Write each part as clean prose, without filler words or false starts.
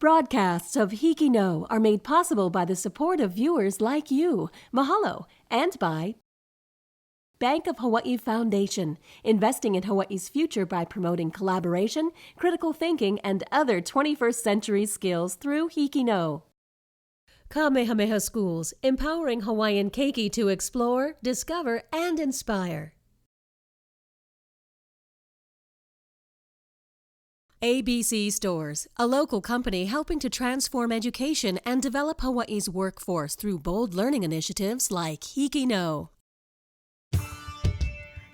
Broadcasts of HIKI NŌ are made possible by the support of viewers like you. Mahalo. And by Bank of Hawaii Foundation, investing in Hawaii's future by promoting collaboration, critical thinking, and other 21st century skills through HIKI NŌ. Kamehameha Schools, empowering Hawaiian keiki to explore, discover, and inspire. ABC Stores, a local company helping to transform education and develop Hawaii's workforce through bold learning initiatives like HIKI NŌ.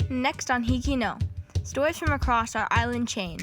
Next on HIKI NŌ, stories from across our island chain.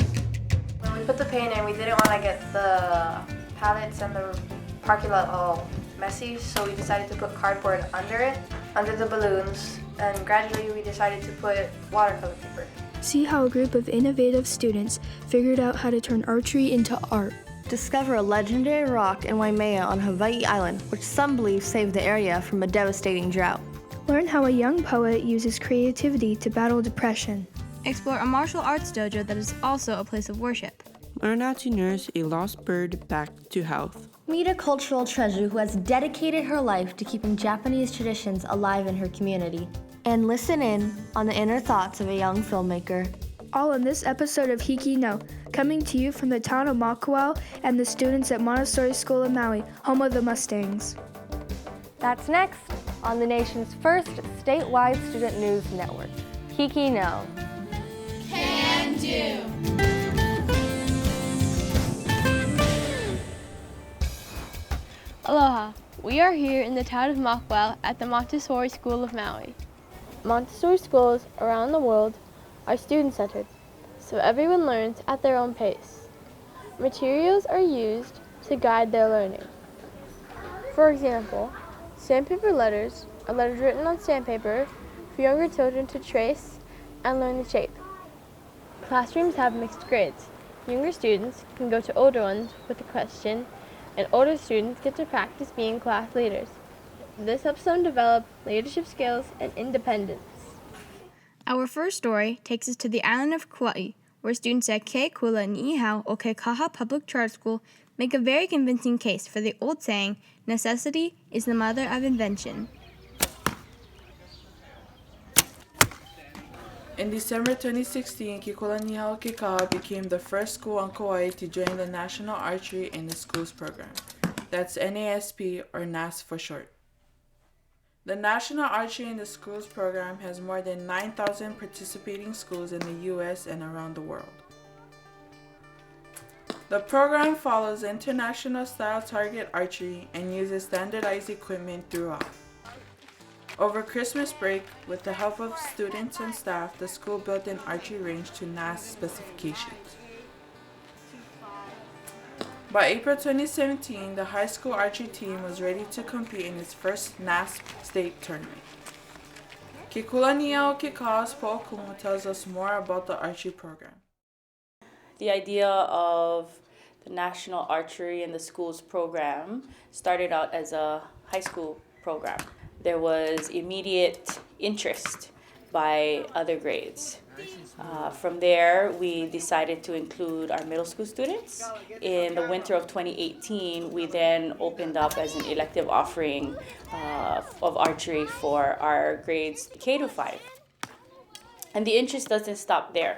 When we put the paint in, we didn't want to get the pallets and the parking lot all messy, so we decided to put cardboard under it, under the balloons, and gradually we decided to put watercolor paper. See how a group of innovative students figured out how to turn archery into art. Discover a legendary rock in Waimea on Hawaiʻi Island, which some believe saved the area from a devastating drought. Learn how a young poet uses creativity to battle depression. Explore a martial arts dojo that is also a place of worship. Learn how to nurse a lost bird back to health. Meet a cultural treasure who has dedicated her life to keeping Japanese traditions alive in her community. And listen in on the inner thoughts of a young filmmaker. All in this episode of HIKI NŌ, coming to you from the town of Makauʻi and the students at Montessori School of Maui, home of the Mustangs. That's next on the nation's first statewide student news network, HIKI NŌ. Can do. Aloha! We are here in the town of Makauʻi at the Montessori School of Maui. Montessori schools around the world are student-centered, so everyone learns at their own pace. Materials are used to guide their learning. For example, sandpaper letters are letters written on sandpaper for younger children to trace and learn the shape. Classrooms have mixed grades. Younger students can go to older ones with a question, and older students get to practice being class leaders. This helps them develop leadership skills and independence. Our first story takes us to the island of Kauaʻi, where students at Kula Niihau or Kekaha Public Charter School make a very convincing case for the old saying, necessity is the mother of invention. In December 2016, Kula Niihau Kekaha became the first school on Kauaʻi to join the National Archery in the Schools program. That's NASP or NAS for short. The National Archery in the Schools program has more than 9,000 participating schools in the U.S. and around the world. The program follows international style target archery and uses standardized equipment throughout. Over Christmas break, with the help of students and staff, the school built an archery range to NAS specifications. By April 2017, the high school archery team was ready to compete in its first NAS state tournament. Kula Niihau Kekaha's Po'okuma tells us more about the archery program. The idea of the National Archery in the Schools program started out as a high school program. There was immediate interest by other grades. From there, we decided to include our middle school students. In the winter of 2018, we then opened up as an elective offering of archery for our grades K to 5. And the interest doesn't stop there.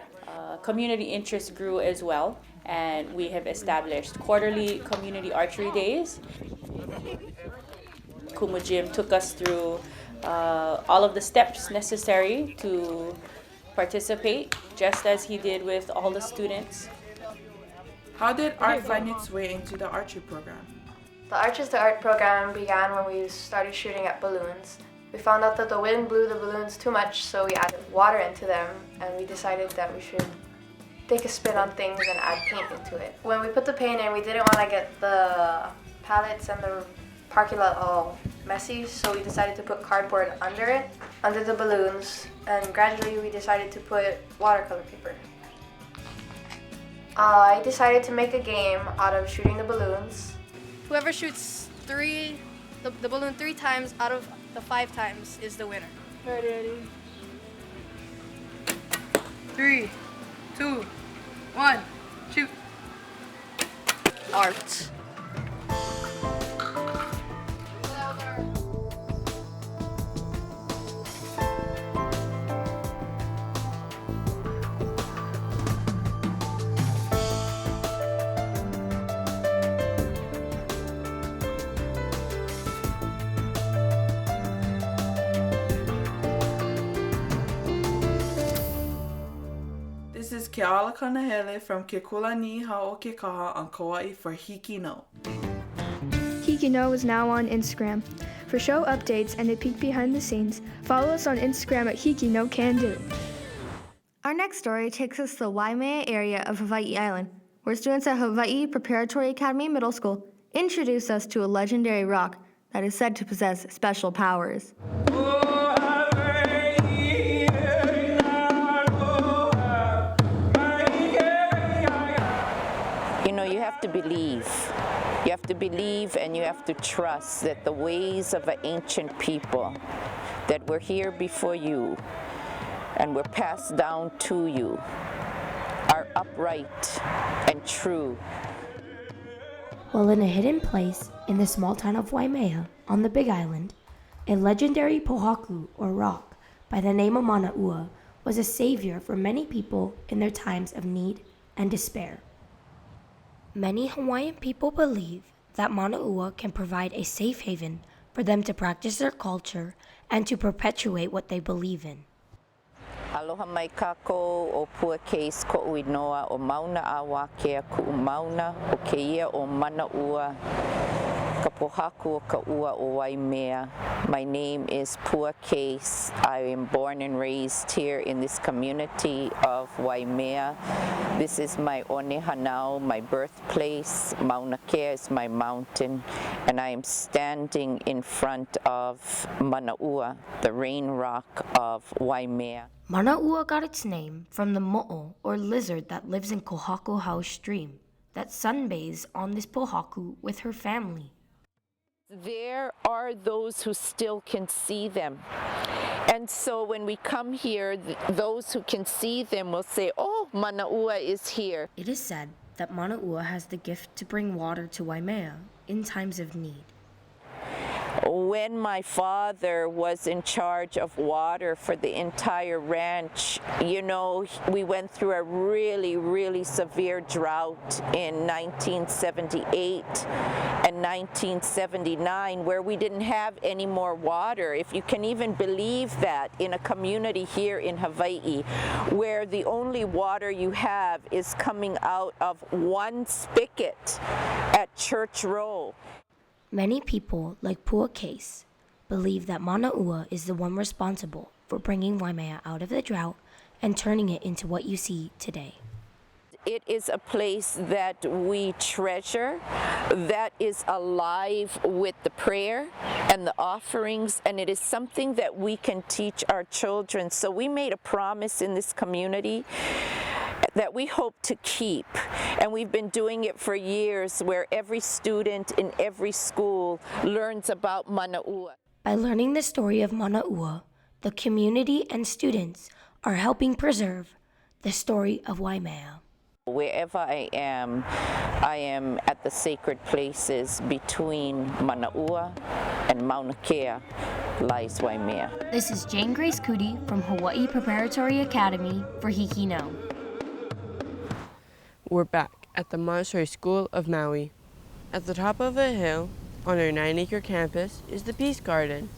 Community interest grew as well, and we have established quarterly community archery days. Kumu Jim took us through all of the steps necessary to participate, just as he did with all the students. How did art find its way into the archery program? The Arches to Art program began when we started shooting at balloons. We found out that the wind blew the balloons too much, so we added water into them, and we decided that we should take a spin on things and add paint into it. When we put the paint in, we didn't want to get the pallets and the parking lot all messy, so we decided to put cardboard under it, under the balloons, and gradually we decided to put watercolor paper. I decided to make a game out of shooting the balloons. Whoever shoots the balloon 3 times out of the 5 times is the winner. Ready. 3, 2, 1, shoot. art. This is Keala Kanahele from Ke Kula Niihau o Kekaha on Kauaʻi for HIKI NŌ. HIKI NŌ is now on Instagram. For show updates and a peek behind the scenes, follow us on Instagram at HIKI NŌ Can Do. Our next story takes us to the Waimea area of Hawaiʻi Island, where students at Hawaiʻi Preparatory Academy Middle School introduce us to a legendary rock that is said to possess special powers. You know, you have to believe. You have to believe and you have to trust that the ways of an ancient people that were here before you and were passed down to you are upright and true. Well, in a hidden place in the small town of Waimea on the Big Island, a legendary pohaku or rock by the name of Manaʻua was a savior for many people in their times of need and despair. Many Hawaiian people believe that Manaʻua can provide a safe haven for them to practice their culture and to perpetuate what they believe in. Aloha mai kākou o pua keis koʻu inoa o mauna a wākea kuʻu mauna o keia o Manaʻua ka pohaku o ka ua o Waimea. My name is Pua Case. I am born and raised here in this community of Waimea. This is my One Hanau, my birthplace. Mauna Kea is my mountain, and I am standing in front of Manaʻua, the rain rock of Waimea. Manaʻua got its name from the mo'o, or lizard that lives in Kohakuhau stream, that sunbathes on this pohaku with her family. There are those who still can see them. And so when we come here, those who can see them will say, oh, Manaʻua is here. It is said that Manaʻua has the gift to bring water to Waimea in times of need. When my father was in charge of water for the entire ranch, you know, we went through a really, really severe drought in 1978 and 1979 where we didn't have any more water. If you can even believe that, in a community here in Hawaiʻi where the only water you have is coming out of one spigot at Church Row. Many people, like Pua Case, believe that Manaʻua is the one responsible for bringing Waimea out of the drought and turning it into what you see today. It is a place that we treasure, that is alive with the prayer and the offerings, and it is something that we can teach our children. So we made a promise in this community that we hope to keep, and we've been doing it for years, where every student in every school learns about Manaʻua. By learning the story of Manaʻua, the community and students are helping preserve the story of Waimea. Wherever I am at the sacred places between Manaʻua and Mauna Kea lies Waimea. This is Jane Grace Cootie from Hawaiʻi Preparatory Academy for HIKI NŌ. We're back at the Montessori School of Maui. At the top of a hill on our 9-acre campus is the Peace Garden.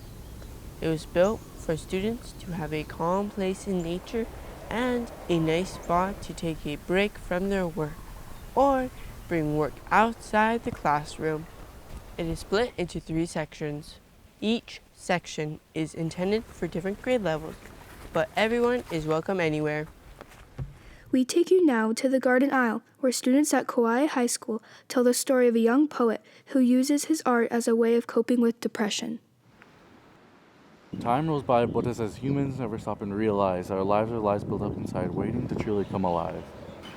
It was built for students to have a calm place in nature and a nice spot to take a break from their work or bring work outside the classroom. It is split into 3 sections. Each section is intended for different grade levels, but everyone is welcome anywhere. We take you now to the Garden Aisle, where students at Kauaʻi High School tell the story of a young poet who uses his art as a way of coping with depression. Time rolls by, but us as humans never stop and realize our lives are lies built up inside, waiting to truly come alive.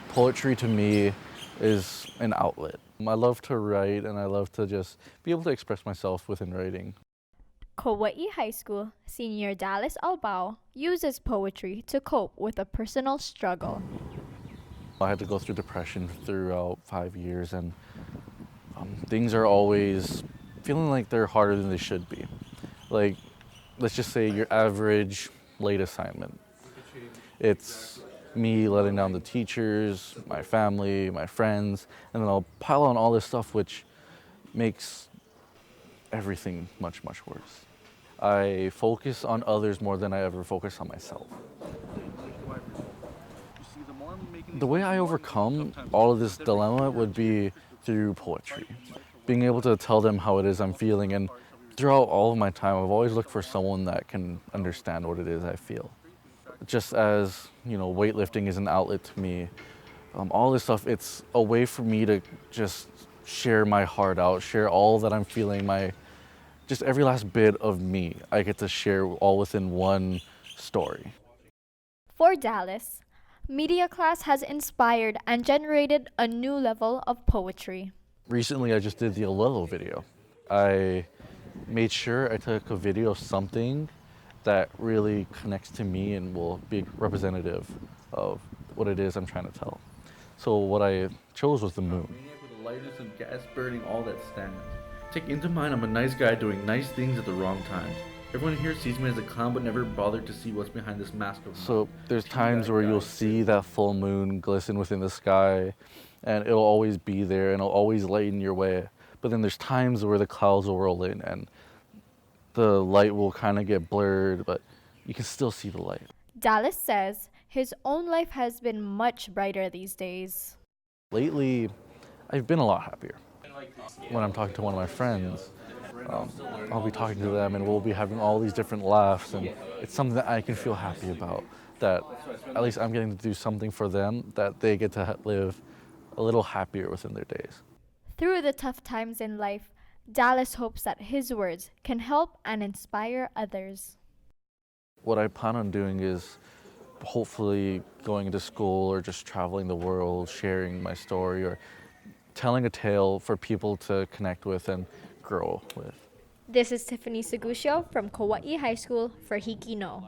Poetry to me is an outlet. I love to write, and I love to just be able to express myself within writing. Kauaʻi High School senior Dallas Albao uses poetry to cope with a personal struggle. I had to go through depression throughout 5 years, and things are always feeling like they're harder than they should be. Like, let's just say your average late assignment. It's me letting down the teachers, my family, my friends, and then I'll pile on all this stuff which makes everything much, much worse. I focus on others more than I ever focus on myself. The way I overcome all of this dilemma would be through poetry. Being able to tell them how it is I'm feeling, and throughout all of my time, I've always looked for someone that can understand what it is I feel. Just as, weightlifting is an outlet to me, all this stuff, it's a way for me to just share my heart out, share all that I'm feeling, just every last bit of me. I get to share all within one story. For Dallas, media class has inspired and generated a new level of poetry. Recently, I just did the Olelo video. I made sure I took a video of something that really connects to me and will be representative of what it is I'm trying to tell. So what I chose was the moon. With the lightness and gas burning all that stands. Take into mind I'm a nice guy doing nice things at the wrong time. Everyone here sees me as a clown but never bothered to see what's behind this mask of mine. So there's times where you'll see that full moon glisten within the sky, and it'll always be there and it'll always lighten your way. But then there's times where the clouds will roll in and the light will kind of get blurred, but you can still see the light. Dallas says his own life has been much brighter these days. Lately, I've been a lot happier. When I'm talking to one of my friends, I'll be talking to them and we'll be having all these different laughs, and it's something that I can feel happy about, that at least I'm getting to do something for them, that they get to live a little happier within their days. Through the tough times in life, Dallas hopes that his words can help and inspire others. What I plan on doing is hopefully going into school or just traveling the world, sharing my story, or telling a tale for people to connect with and grow with. This is Tiffany Segusio from Kauaʻi High School for HIKI NŌ.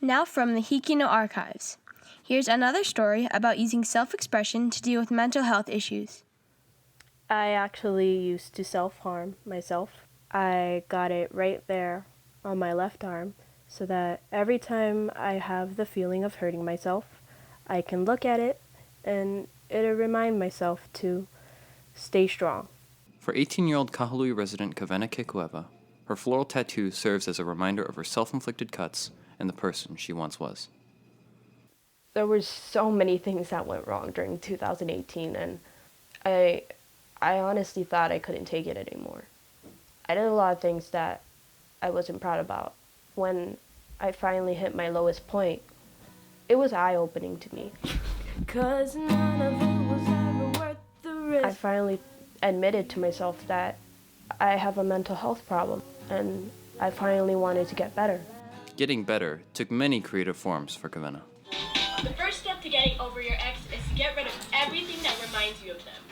Now from the HIKI NŌ archives, here's another story about using self-expression to deal with mental health issues. I actually used to self-harm myself. I got it right there on my left arm so that every time I have the feeling of hurting myself, I can look at it and it'll remind myself to stay strong. For 18-year-old Kahului resident Kavena Kekuewa, her floral tattoo serves as a reminder of her self-inflicted cuts and the person she once was. There were so many things that went wrong during 2018, and I honestly thought I couldn't take it anymore. I did a lot of things that I wasn't proud about. When I finally hit my lowest point, it was eye-opening to me. 'Cause none of it was ever worth the risk. I finally admitted to myself that I have a mental health problem, and I finally wanted to get better. Getting better took many creative forms for Kavena. The first step to getting over your ex is to get rid of everything that reminds you of them.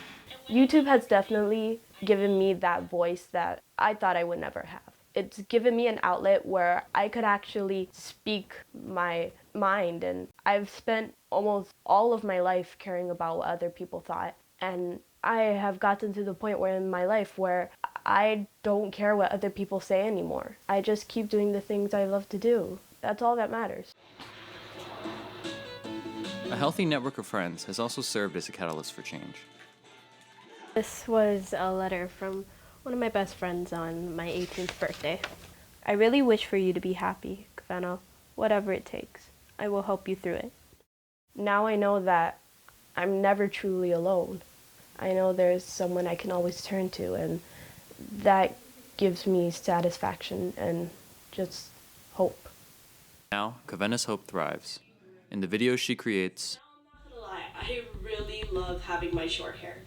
YouTube has definitely given me that voice that I thought I would never have. It's given me an outlet where I could actually speak my mind, and I've spent almost all of my life caring about what other people thought, and I have gotten to the point where in my life where I don't care what other people say anymore. I just keep doing the things I love to do. That's all that matters. A healthy network of friends has also served as a catalyst for change. This was a letter from one of my best friends on my 18th birthday. I really wish for you to be happy, Kavena, whatever it takes. I will help you through it. Now I know that I'm never truly alone. I know there's someone I can always turn to, and that gives me satisfaction and just hope. Now, Kavena's hope thrives. In the videos she creates, I'm not gonna lie, I really love having my short hair.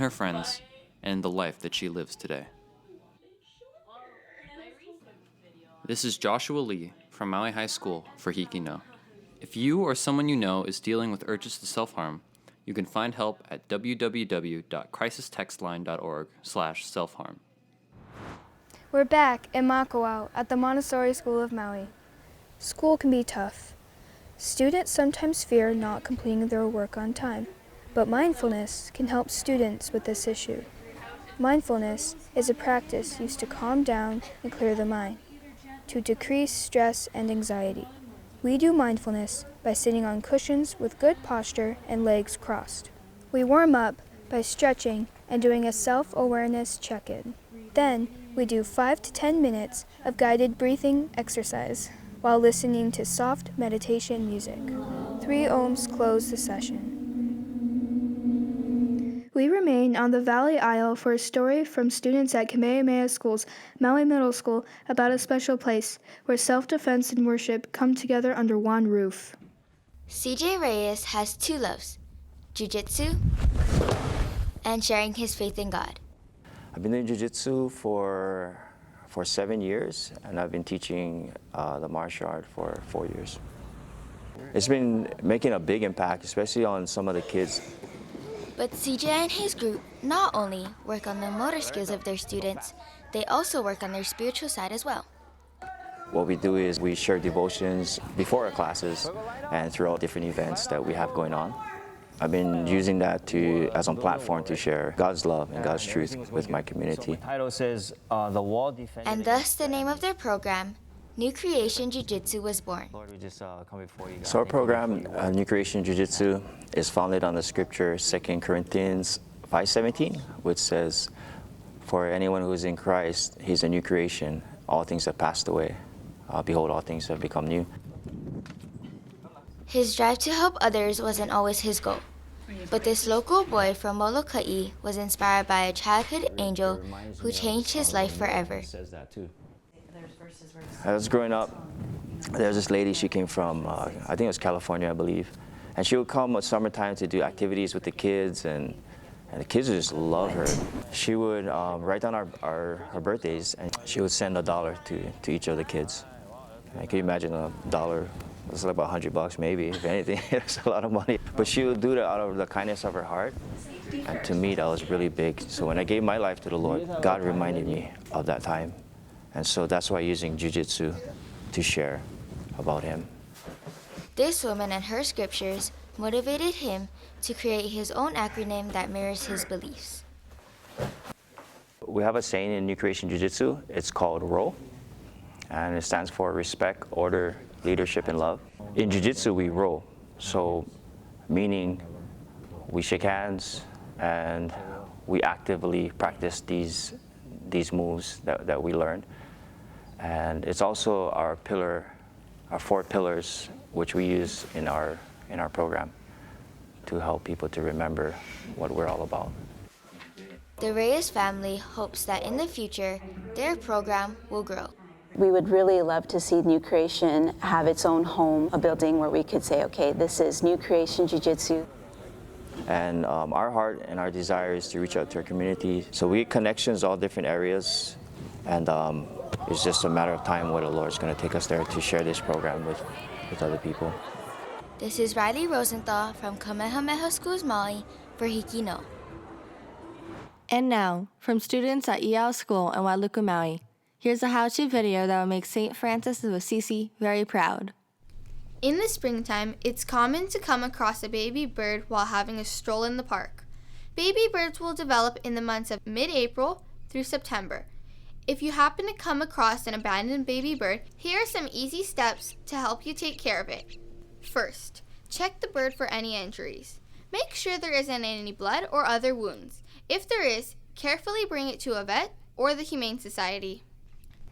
her friends, and the life that she lives today. This is Joshua Lee from Maui High School for HIKI NŌ. If you or someone you know is dealing with urges to self-harm, you can find help at www.crisistextline.org/self-harm. We're back in Makawao at the Montessori School of Maui. School can be tough. Students sometimes fear not completing their work on time. But mindfulness can help students with this issue. Mindfulness is a practice used to calm down and clear the mind, to decrease stress and anxiety. We do mindfulness by sitting on cushions with good posture and legs crossed. We warm up by stretching and doing a self-awareness check-in. Then we do 5 to 10 minutes of guided breathing exercise while listening to soft meditation music. 3 ohms close the session. We remain on the Valley Aisle for a story from students at Kamehameha School's Maui Middle School about a special place where self-defense and worship come together under one roof. CJ Reyes has 2 loves, jiu-jitsu and sharing his faith in God. I've been doing jiu-jitsu for 7 years, and I've been teaching the martial art for 4 years. It's been making a big impact, especially on some of the kids. But CJ and his group not only work on the motor skills of their students, they also work on their spiritual side as well. What we do is we share devotions before our classes and throughout different events that we have going on. I've been using that as a platform to share God's love and God's truth with my community. And thus the name of their program, New Creation Jiu-Jitsu, was born. So our program, New Creation Jiu-Jitsu, is founded on the scripture 2 Corinthians 5:17, which says, "For anyone who is in Christ, he's a new creation. All things have passed away. Behold, all things have become new." His drive to help others wasn't always his goal. But this local boy from Molokai was inspired by a childhood angel who changed his life forever. I was growing up, there was this lady, she came from, I think it was California, I believe. And she would come at summertime to do activities with the kids, and the kids would just love her. She would write down our birthdays, and she would send $1 to each of the kids. I can imagine $1, it's like about $100 maybe, if anything. It's a lot of money. But she would do that out of the kindness of her heart. And to me, that was really big. So when I gave my life to the Lord, God reminded me of that time. And so that's why I'm using jiu-jitsu to share about Him. This woman and her scriptures motivated him to create his own acronym that mirrors his beliefs. We have a saying in New Creation Jiu-Jitsu. It's called ROLL, and it stands for respect, order, leadership, and love. In Jiu-Jitsu, we roll, so meaning we shake hands and we actively practice these moves that we learned. And it's also our 4 pillars, which we use in our program to help people to remember what we're all about. The Reyes family hopes that in the future, their program will grow. We would really love to see New Creation have its own home, a building where we could say, okay, this is New Creation Jiu-Jitsu. And our heart and our desire is to reach out to our community. So we get connections all different areas, and it's just a matter of time where the Lord's going to take us there to share this program with other people. This is Riley Rosenthal from Kamehameha Schools Maui for HIKI NŌ. And now, from students at Niihau School in Wailuku, Maui, here's a how-to video that will make St. Francis of Assisi very proud. In the springtime, it's common to come across a baby bird while having a stroll in the park. Baby birds will develop in the months of mid-April through September. If you happen to come across an abandoned baby bird, here are some easy steps to help you take care of it. First, check the bird for any injuries. Make sure there isn't any blood or other wounds. If there is, carefully bring it to a vet or the Humane Society.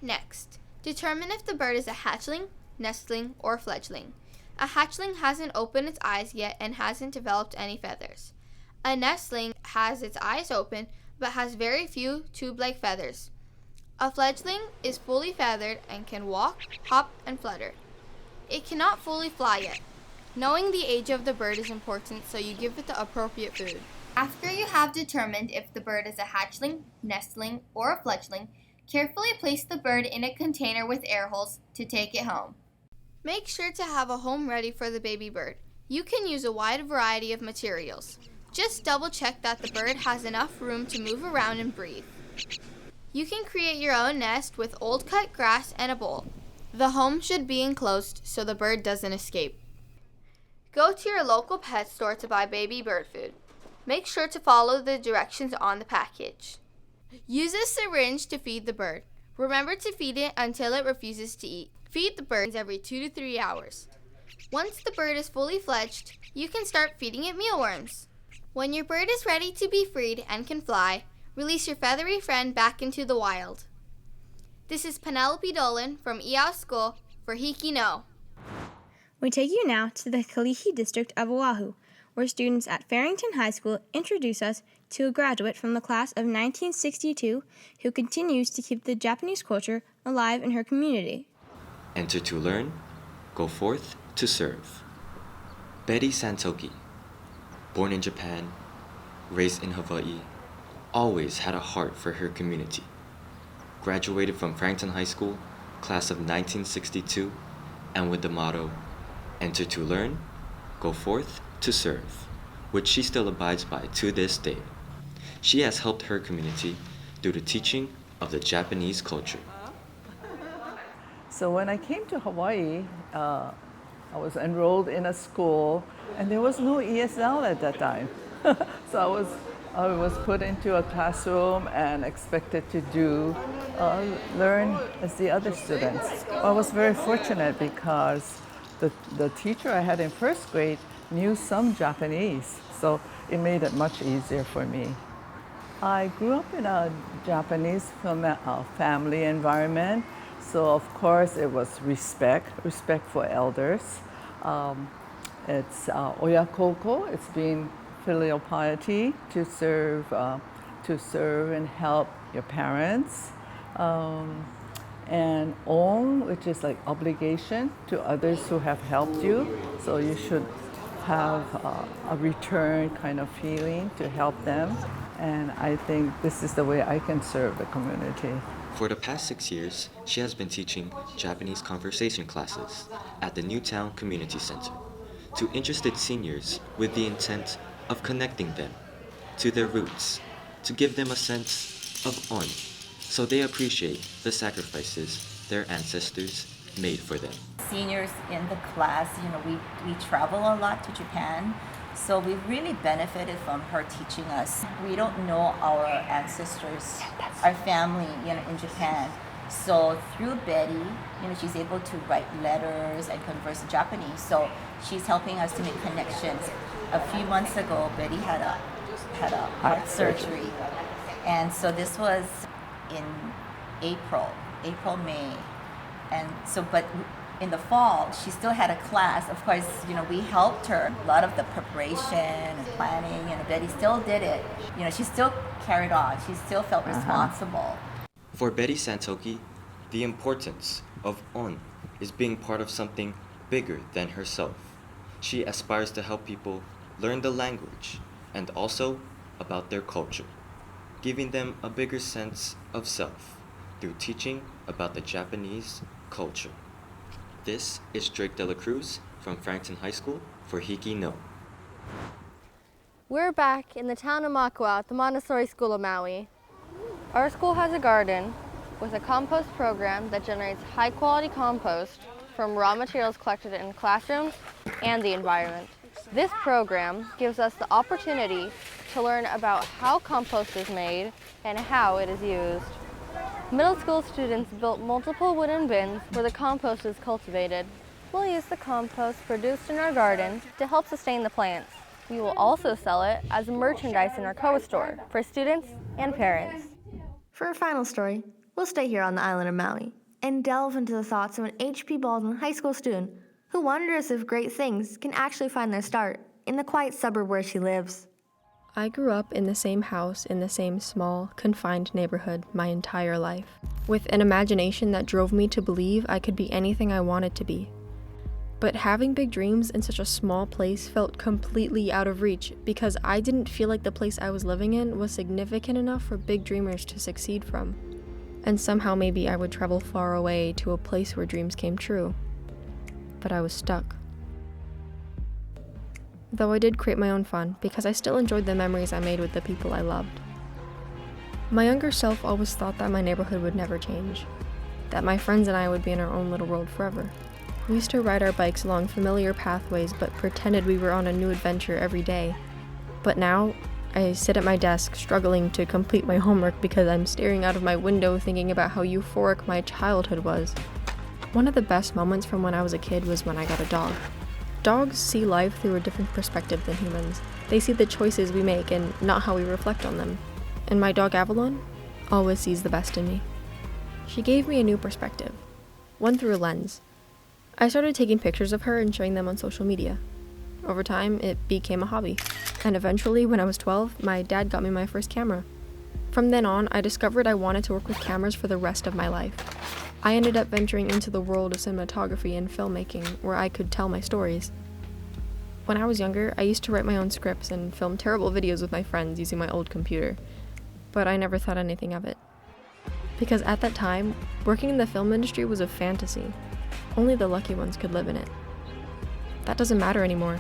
Next, determine if the bird is a hatchling, nestling, or fledgling. A hatchling hasn't opened its eyes yet and hasn't developed any feathers. A nestling has its eyes open but has very few tube-like feathers. A fledgling is fully feathered and can walk, hop, and flutter. It cannot fully fly yet. Knowing the age of the bird is important, so you give it the appropriate food. After you have determined if the bird is a hatchling, nestling, or a fledgling, carefully place the bird in a container with air holes to take it home. Make sure to have a home ready for the baby bird. You can use a wide variety of materials. Just double check that the bird has enough room to move around and breathe. You can create your own nest with old cut grass and a bowl. The home should be enclosed so the bird doesn't escape. Go to your local pet store to buy baby bird food. Make sure to follow the directions on the package. Use a syringe to feed the bird. Remember to feed it until it refuses to eat. Feed the birds every 2 to 3 hours. Once the bird is fully fledged, you can start feeding it mealworms. When your bird is ready to be freed and can fly, release your feathery friend back into the wild. This is Penelope Dolan from Niihau School for HIKI NŌ. We take you now to the Kalihi district of Oahu, where students at Farrington High School introduce us to a graduate from the class of 1962 who continues to keep the Japanese culture alive in her community. Enter to learn, go forth to serve. Betty Santoki, born in Japan, raised in Hawaii, always had a heart for her community. Graduated from Farrington High School, class of 1962, and with the motto, enter to learn, go forth to serve, which she still abides by to this day. She has helped her community through the teaching of the Japanese culture. So when I came to Hawaii, I was enrolled in a school, and there was no ESL at that time. So I was put into a classroom and expected to learn as the other students. I was very fortunate because the teacher I had in first grade knew some Japanese, so it made it much easier for me. I grew up in a Japanese family environment, so of course it was respect for elders. It's oyakoko, it's being filial piety to serve and help your parents. And on, which is like obligation to others who have helped you, so you should have a return kind of feeling to help them, and I think this is the way I can serve the community. For the past 6 years, she has been teaching Japanese conversation classes at the Newtown Community Center to interested seniors with the intent of connecting them to their roots, to give them a sense of on, so they appreciate the sacrifices their ancestors made for them. Seniors in the class, we travel a lot to Japan, so we've really benefited from her teaching us. We don't know our ancestors, our family, in Japan. So through Betty, she's able to write letters and converse in Japanese. So she's helping us to make connections. A few months ago, Betty had a heart surgery, and so this was in April, May. And so, but in the fall, she still had a class. Of course, we helped her. A lot of the preparation and planning, Betty still did it. She still carried on. She still felt responsible. For Betty Santoki, the importance of on is being part of something bigger than herself. She aspires to help people learn the language and also about their culture, giving them a bigger sense of self through teaching about the Japanese culture. This is Drake De La Cruz from Farrington High School for HIKI NŌ. We're back in the town of Makua at the Montessori School of Maui. Our school has a garden with a compost program that generates high-quality compost from raw materials collected in classrooms and the environment. This program gives us the opportunity to learn about how compost is made and how it is used. Middle school students built multiple wooden bins where the compost is cultivated. We'll use the compost produced in our garden to help sustain the plants. We will also sell it as merchandise in our Koa store for students and parents. For our final story, we'll stay here on the island of Maui and delve into the thoughts of an H.P. Baldwin high school student who wonders if great things can actually find their start in the quiet suburb where she lives. I grew up in the same house in the same small, confined neighborhood my entire life, with an imagination that drove me to believe I could be anything I wanted to be. But having big dreams in such a small place felt completely out of reach because I didn't feel like the place I was living in was significant enough for big dreamers to succeed from. And somehow maybe I would travel far away to a place where dreams came true. But I was stuck. Though I did create my own fun because I still enjoyed the memories I made with the people I loved. My younger self always thought that my neighborhood would never change, that my friends and I would be in our own little world forever. We used to ride our bikes along familiar pathways but pretended we were on a new adventure every day. But now, I sit at my desk struggling to complete my homework because I'm staring out of my window thinking about how euphoric my childhood was. One of the best moments from when I was a kid was when I got a dog. Dogs see life through a different perspective than humans. They see the choices we make and not how we reflect on them. And my dog Avalon always sees the best in me. She gave me a new perspective, one through a lens. I started taking pictures of her and sharing them on social media. Over time, it became a hobby. And eventually, when I was 12, my dad got me my first camera. From then on, I discovered I wanted to work with cameras for the rest of my life. I ended up venturing into the world of cinematography and filmmaking, where I could tell my stories. When I was younger, I used to write my own scripts and film terrible videos with my friends using my old computer. But I never thought anything of it. Because at that time, working in the film industry was a fantasy. Only the lucky ones could live in it. That doesn't matter anymore.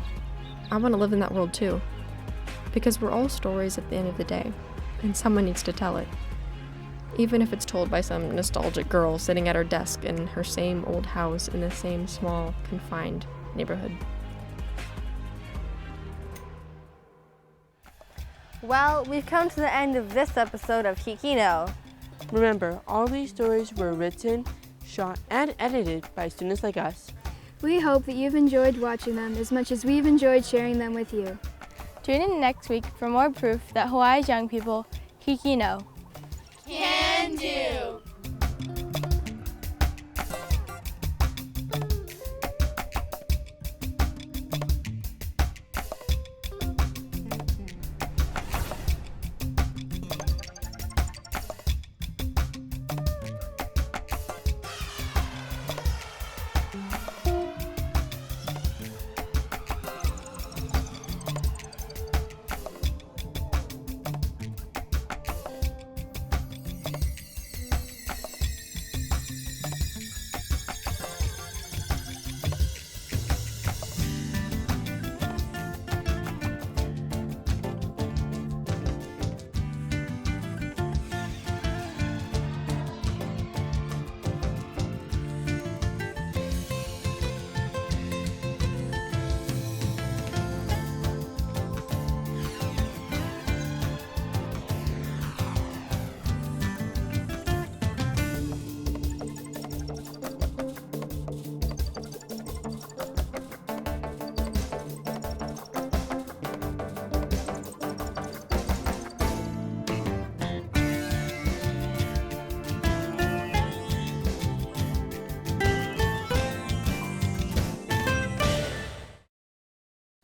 I want to live in that world too. Because we're all stories at the end of the day, and someone needs to tell it. Even if it's told by some nostalgic girl sitting at her desk in her same old house in the same small, confined neighborhood. Well, we've come to the end of this episode of HIKI NŌ. Remember, all these stories were written, shot, and edited by students like us. We hope that you've enjoyed watching them as much as we've enjoyed sharing them with you. Tune in next week for more proof that Hawaii's young people HIKI NŌ. Can do.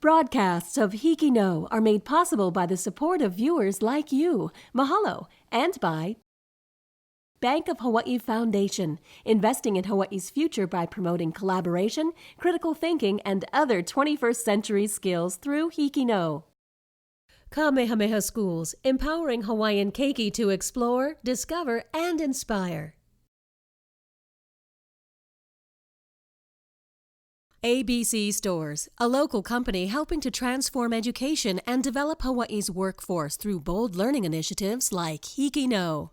Broadcasts of HIKI NŌ are made possible by the support of viewers like you. Mahalo. And by Bank of Hawaii Foundation, investing in Hawaii's future by promoting collaboration, critical thinking, and other 21st century skills through HIKI NŌ. Kamehameha Schools, empowering Hawaiian keiki to explore, discover, and inspire. ABC Stores, a local company helping to transform education and develop Hawaii's workforce through bold learning initiatives like HIKI NŌ.